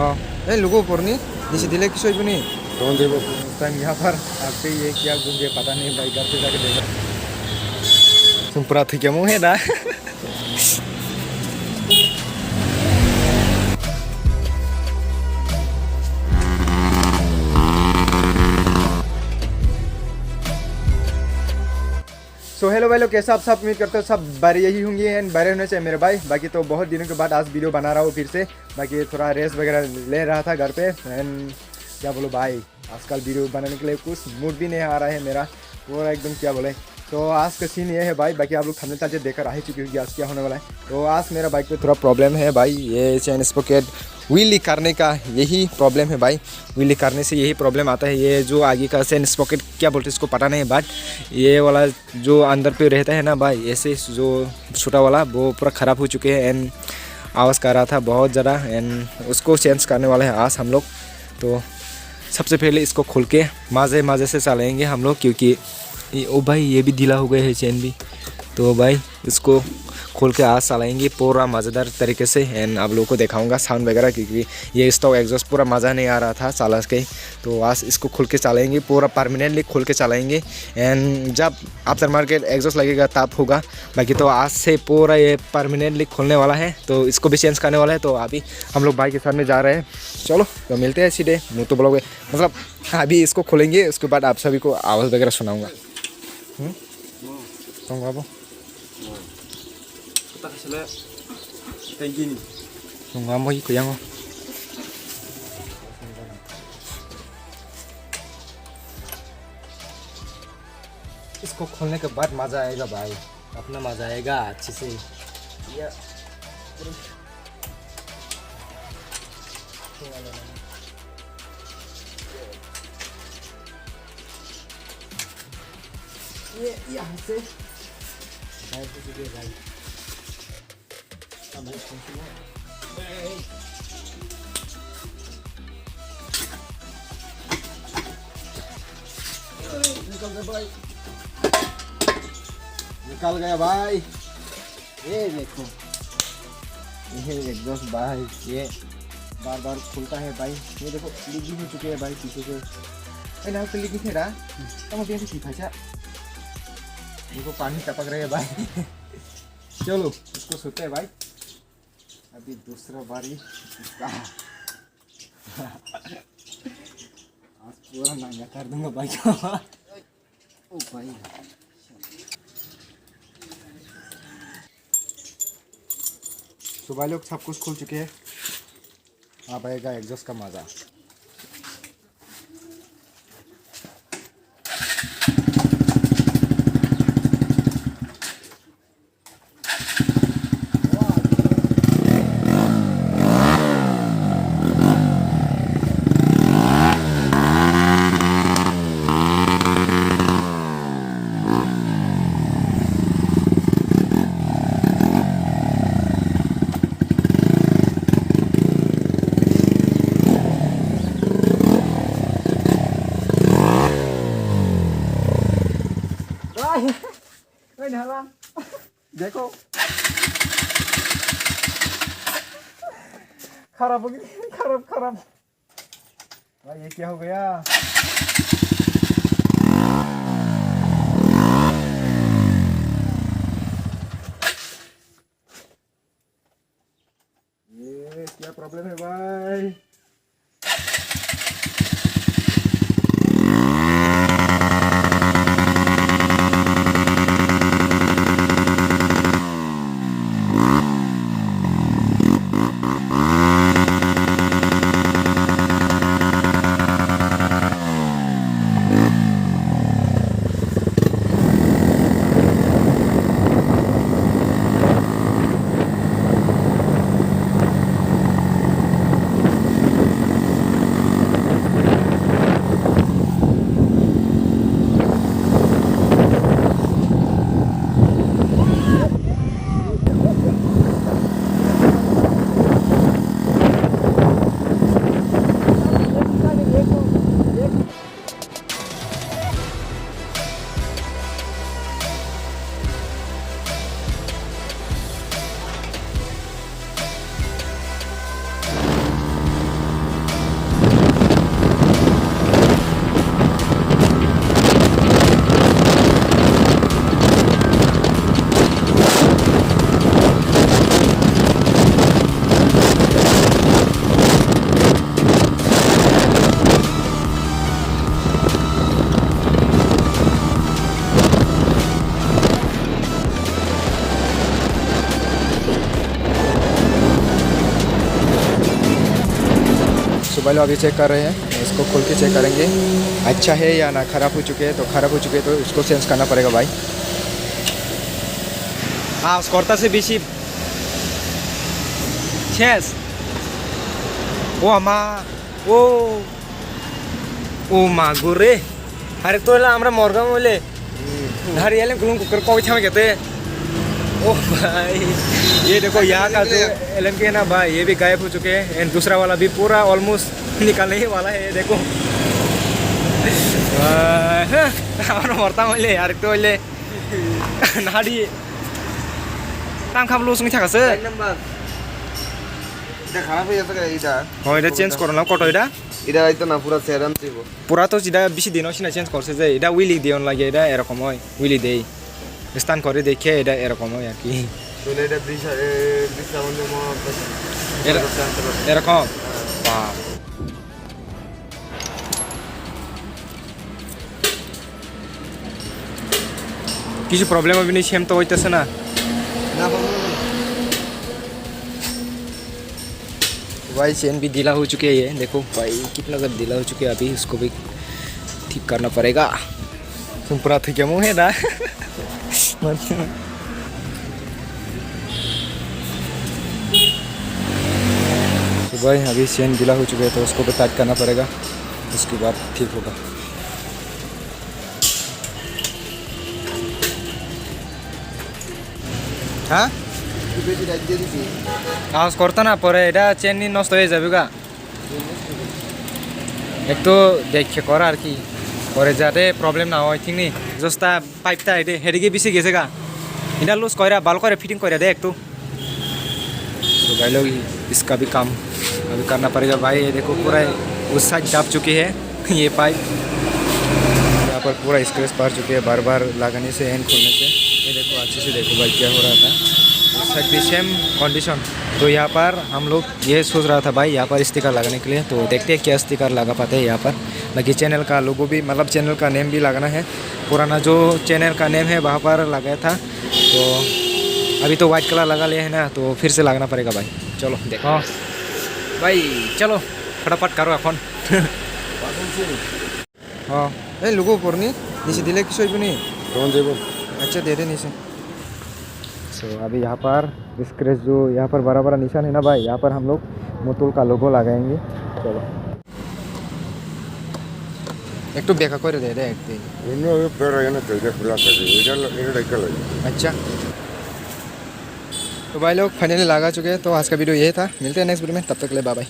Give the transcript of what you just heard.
Eh, lugu porni, isi dilek kisoi puni. कौन देखो उस टाइम यहाँ पर आपसे ये क्या मुझे पता नहीं भाई, घर पे जाके देखा। सुपरा थी क्या मुँह है ना। सो हेलो भाई लोग, कैसा आप सब? उम्मीद करते हो सब बारे यही होंगे एंड बारे होने चाहिए मेरे भाई। बाकी तो बहुत दिनों के बाद आज वीडियो बना रहा हूँ फिर से। बाकी थोड़ा रेस्ट वगैरह ले रहा था घर पे एंड क्या बोलो भाई, आजकल वीडियो बनाने के लिए कुछ मूड भी नहीं आ रहा है मेरा पूरा एकदम, क्या बोले। तो आज का सीन ये है भाई, बाकी आप लोग थंबनेल ताजे देखकर आ ही चुके होंगे आज क्या होने वाला है। तो आज मेरा बाइक पे थोड़ा प्रॉब्लम है भाई, ये चैन स्पॉकेट व्हील लीक करने का यही प्रॉब्लम है भाई। व्हील लीक करने से यही प्रॉब्लम आता है। ये जो आगे का चैन स्पॉकेट क्या बोलते हैं इसको पता नहीं, बट ये वाला जो अंदर पे रहता है ना भाई, ऐसे जो छोटा वाला वो पूरा ख़राब हो चुके हैं एंड आवाज़ कर रहा था बहुत ज़्यादा एंड उसको चेंज करने वाले हैं आज हम लोग। तो सबसे पहले इसको खोल के मज़े मज़े से चलाएंगे हम लोग, क्योंकि ओ भाई ये भी ढीला हो गया है चैन भी। तो भाई इसको खोल के आज चलाएंगे पूरा मज़ेदार तरीके से एंड आप लोगों को दिखाऊंगा साउंड वगैरह, क्योंकि ये स्टॉक एग्जॉस्ट पूरा मज़ा नहीं आ रहा था चला के। तो आज इसको खोल के चलाएंगे, पूरा परमानेंटली खोल के चलाएंगे एंड जब आफ्टर मार्केट एग्जॉस्ट लगेगा तब होगा। बाकी तो आज से पूरा ये परमानेंटली खोलने वाला है, तो इसको भी चेंज करने वाला है। तो अभी हम लोग बाइक के साथ में जा रहे हैं, चलो तो मिलते हैं सीधे। मुँह तो बोलोगे मतलब अभी इसको खोलेंगे, उसके बाद आप सभी को आवाज़ वगैरह सुनाऊँगा। Tunggu tak salah tinggi ni apa ikut yang इसको खोलने के बाद मज़ा आएगा भाई, अपना मज़ा आएगा अच्छे से। ये यहाँ से भाई निकल गया भाई, निकल गया भाई। ये देखो ये एग्जॉस्ट भाई, ये बार बार खुलता है भाई। ये देखो लीक भी हो चुके हैं भाई पीछे से। ना तो लीक नहीं रहा, तो मुझे ऐसे सीखा था। देखो पानी टपक रहे है भाई। चलो इसको सोते हैं भाई, अभी दूसरा बारी इसका। आज पूरा नंगा कर दूंगा भाई को। ओ भाई तो भाई लोग सब कुछ खुल चुके हैं, अब आएगा एग्जॉस्ट का मज़ा। देखो खराब हो गई, खराब खराब भाई, ये क्या हो गया? ये क्या प्रॉब्लम है भाई? तो भाई लोग अभी चेक कर रहे हैं, इसको खोल के चेक करेंगे अच्छा है या ना। ख़राब हो चुके हैं तो ख़राब हो चुके हैं तो उसको चेंज करना पड़ेगा भाई। हाँ स्कॉर्ता से बेसी शेष ओ आमा ओ मागुर रे अरे तो हमारा मरगा बोले धारियाले गुलूं कुकर कोई छामे कहते। ओ भाई ये देखो यहाँ का जो LMK है ना भाई, ये भी गायब हो चुके हैं एंड दूसरा वाला भी पूरा ऑलमोस्ट निकलने ही वाला है। ये देखो हमारा मरता बोले यार तो बोले नाड़ी ताम खाब लुस नहीं था कैसे এটা খারাপ হয়ে গেছে এইটা हाँ इधर चेंज करो ना कटो इधर এটা হয়তো না পুরো সেরাম দিব पूरा तो इधर बेसी दिन ना चेंज करছে যে এটা উইলি দিয়ন লাগে এটা এরকম হয় উইলি দেই স্থান করে দেখে এটা এরকম হয় আর কি তাহলে এটা বিশ আমাদের এরকম বাহ কিছু প্রবলেম হবে না সেম তো হইতেছে না না भाई चेन भी ढीला हो चुके हैं ये देखो भाई कितना ज़्यादा ढीला हो चुके हैं। अभी इसको भी ठीक करना पड़ेगा। तुम पूरा थी क्या मुँह है ना तो भाई अभी चेन ढीला हो चुके हैं तो उसको भी टाइट करना पड़ेगा, उसके बाद ठीक होगा। हाँ বেশি রাত দিয়ে দিছি আওয়াজ করতো না পরে এটা চেন নষ্ট হয়ে যাবে গা একটু দেখে করা আর কি পরে যাতে প্রবলেম না হয় ঠিক নেই জোস্তা পাইপটা এটা হেডিকে বেশি গেছে গা এটা लूज करा बाल कर फिटिंग करा दे एक तो भाई लोग इसका भी काम अभी करना पड़ेगा भाई। ये देखो पूरा उस साइड दब चुकी है ये पाइप, यहाँ पर पूरा स्क्रैच पड़ चुके हैं बार बार लगाने से एंड खोलने से। ये देखो अच्छे से देखो भाई क्या हो रहा था, उस साइड भी सेम कंडीशन। तो यहाँ पर हम लोग ये सोच रहा था भाई यहाँ पर स्टिकर लगाने के लिए, तो देखते हैं क्या स्टिकर लगा पाते हैं यहाँ पर। बाकी चैनल का लोगो भी मतलब चैनल का नेम भी लगाना है, पुराना जो चैनल का नेम है वहाँ पर लगाया था। तो अभी तो वाइट कलर लगा लिया है ना, तो फिर से लगाना पड़ेगा भाई। चलो देखो भाई चलो फटाफट करो এখন हाँ এই লোগো পড়নি নিচে দিলে কিছু হইব নি তখন দেব अच्छा दे दे नीचे। सो अभी यहाँ पर स्क्रैच जो यहाँ पर बड़ा बड़ा निशान है ना भाई, यहाँ पर हम लोग मोटोल का लोगो लगाएंगे। चलो एक तो बेका कर दे दे एक এমনি ফের হয় না তো এটা খোলা থাকে এটা রেখে লাগে अच्छा। तो भाई लोग फाइनली लगा चुके हैं, तो आज का वीडियो ये था। मिलते हैं नेक्स्ट वीडियो में, तब तक के लिए बाय बाय।